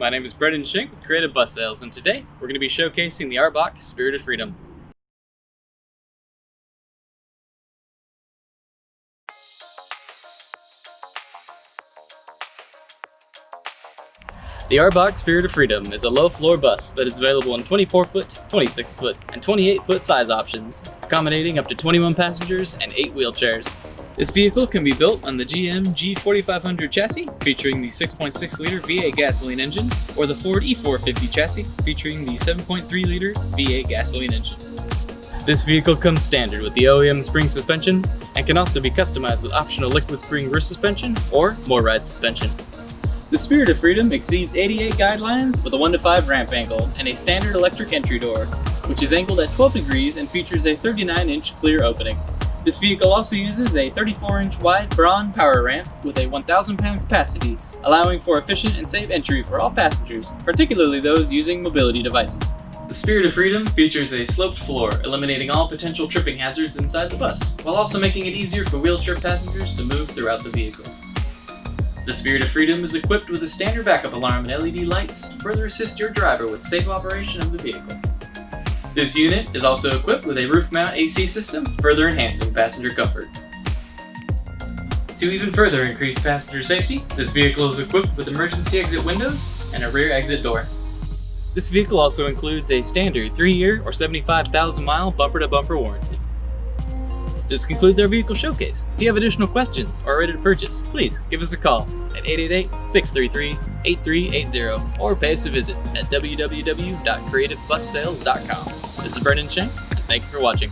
my name is Brendan Schenk with Creative Bus Sales, and today we're going to be showcasing the ARBOC Spirit of Freedom. The ARBOC Spirit of Freedom is a low-floor bus that is available in 24-foot, 26-foot, and 28-foot size options, accommodating up to 21 passengers and 8 wheelchairs. This vehicle can be built on the GM G4500 chassis, featuring the 6.6-liter V8 gasoline engine, or the Ford E450 chassis, featuring the 7.3-liter V8 gasoline engine. This vehicle comes standard with the OEM spring suspension, and can also be customized with optional liquid spring rear suspension or more ride suspension. The Spirit of Freedom exceeds 88 guidelines with a 1-to-5 ramp angle and a standard electric entry door, which is angled at 12 degrees and features a 39-inch clear opening. This vehicle also uses a 34-inch wide Braun power ramp with a 1,000-pound capacity, allowing for efficient and safe entry for all passengers, particularly those using mobility devices. The Spirit of Freedom features a sloped floor, eliminating all potential tripping hazards inside the bus, while also making it easier for wheelchair passengers to move throughout the vehicle. The Spirit of Freedom is equipped with a standard backup alarm and LED lights to further assist your driver with safe operation of the vehicle. This unit is also equipped with a roof mount AC system, further enhancing passenger comfort. To even further increase passenger safety, this vehicle is equipped with emergency exit windows and a rear exit door. This vehicle also includes a standard 3-year or 75,000-mile bumper-to-bumper warranty. This concludes our vehicle showcase. If you have additional questions or are ready to purchase, please give us a call at 888-633-8380 or pay us a visit at www.creativebussales.com. This is Brendan Schenk, and thank you for watching.